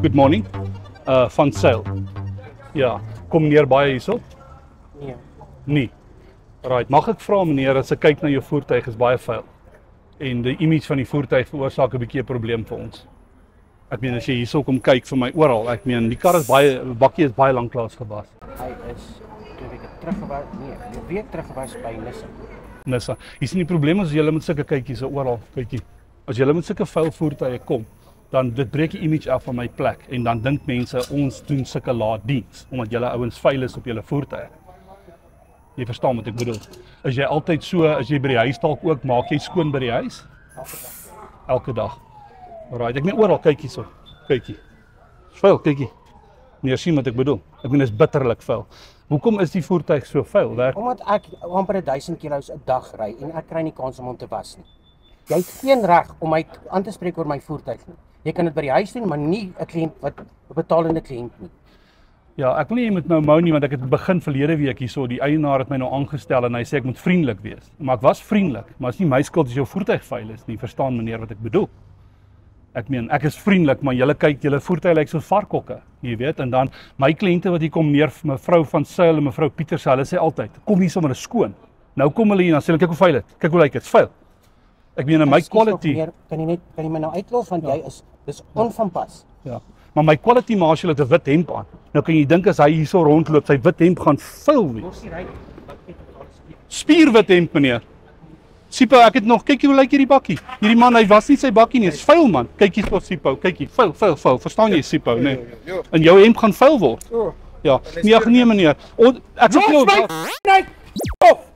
Good morning. Van Sail. Ja, kom meneer baie hierso? Nee. Nee. Right, mag ek vra meneer, as ek kyk na jou voertuig is baie vuil. En die image van die voertuig veroorsaak 'n bietjie 'n probleem vir ons. Ek meen as jy hierso kom kyk vir my oral, ek meen die kar is bakkie is baie lanklaas gewas. Hy is 2 weke terug gewas. Nee, 'n week terug gewas by Nissan. Nissan. Hier sien die probleem is julle met sulke kykies so oral, kykie. As julle met sulke vuil voertuie kom, dan dit breek die image af van my plek en dan dink mense ons doen sulke laat diens omdat julle ouens vuil is op julle voertuie. Jy verstaan wat ek bedoel. Is jy altyd so as jy by die huis dalk ook maak jy skoon by die huis? Elke dag. Alraai, ek meen oral kyk hierso. Kykie. Vuil, kykie. Nee, sien wat ek bedoel. Ek meen is bitterlik vuil. Hoekom is die voertuig so vuil? Omdat ek amper 1000 kilos 'n dag ry en ek kry nie kans om hom te was nie. Jy het geen reg om my aan te spreek oor my voertuig nie. Jy kan dit by die huis doen, maar nie 'n kliënt wat 'n betalende kliënt nie. Ja, ek wil nie jy moet nou mou nie want ek het begin verlede week hierso die eienaar het my nou aangestel en hy sê ek moet vriendelik wees. Maar ek was vriendelik, maar is nie my skuld as jou voertuig vuil is nie. Verstaan meneer wat ek bedoel? Ek meen, ek is vriendelik, maar julle kyk, julle voertuie lyk so varkkokke, jy weet, en dan my kliënte wat hier kom, meneer mevrou van Sail en mevrou Pieters, hulle sê altyd, kom hier sommer skoon. Nou kom hulle hier en dan sê hulle kyk hoe vuil dit. Kyk hoe lyk dit, vuil. Ek meen my quality. Meneer, kan jy my nou uitlos want jy is dis onvanpas. Ja. Maar my quality marshal het 'n wit hemp aan. Nou kan jy dink as hy hierso rondloop, sy wit hemp gaan vuil wees. Spierwit hemp meneer. Sipo, ek het nog kyk hoe lyk hierdie bakkie. Hierdie man, hy was nie sy bakkie nie, is vuil man. Kyk hier tot Sipo, kyk hier, vuil. Verstaan jy Sipo, nê? Nee. En jou hemp gaan vuil word. Ja. Nee meneer. Ek sal vir jou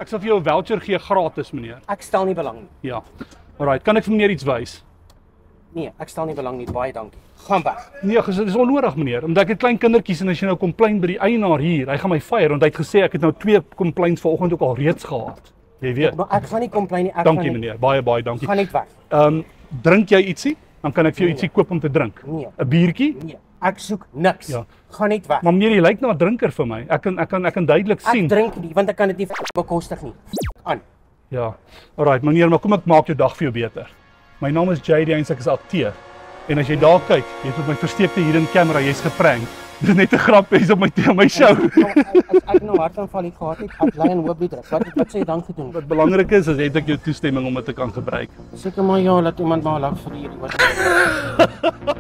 Ek sal vir jou 'n voucher gee gratis meneer. Ek stel nie belang nie. Ja. Alraai, kan ek vir meneer iets wys? Nee, ek stel nie belang nie. Baie dankie. Gaan weg. Nee, dit is onnodig meneer, omdat ek het klein kindertjies en as jy nou complain by die eienaar hier, hy gaan my fire want hy het gesê ek het nou 2 complaints vanoggend ook al reeds gehad. Jy weet. Maar ek gaan nie complain nie. Dankie meneer, baie dankie. Gaan net weg. Drink jy ietsie? Dan kan ek vir jou ietsie koop om te drink. Nee. 'n Biertjie? Nee, ek soek niks. Ja. Gaan net weg. Maar meneer, jy lyk na 'n drinker vir my. Ek kan duidelik sien. Ek drink nie want ek kan dit nie bekostig nie. Aan. Ja. Alraai, meneer, maar kom ek maak jou dag vir jou beter. My naam is JD en ek is akteur. En as jy daar kyk, jy het op my versteekte hidden camera, jy's geprank. Dis net 'n grap is op my show. As ek nou hartaanval het gehad het, ek lê in hoë bloeddruk. Wat sê jy dan gedoen? Wat belangrik is het ek jou toestemming om dit te kan gebruik. Seker maar ja, laat iemand maar lag vir hierdie wat.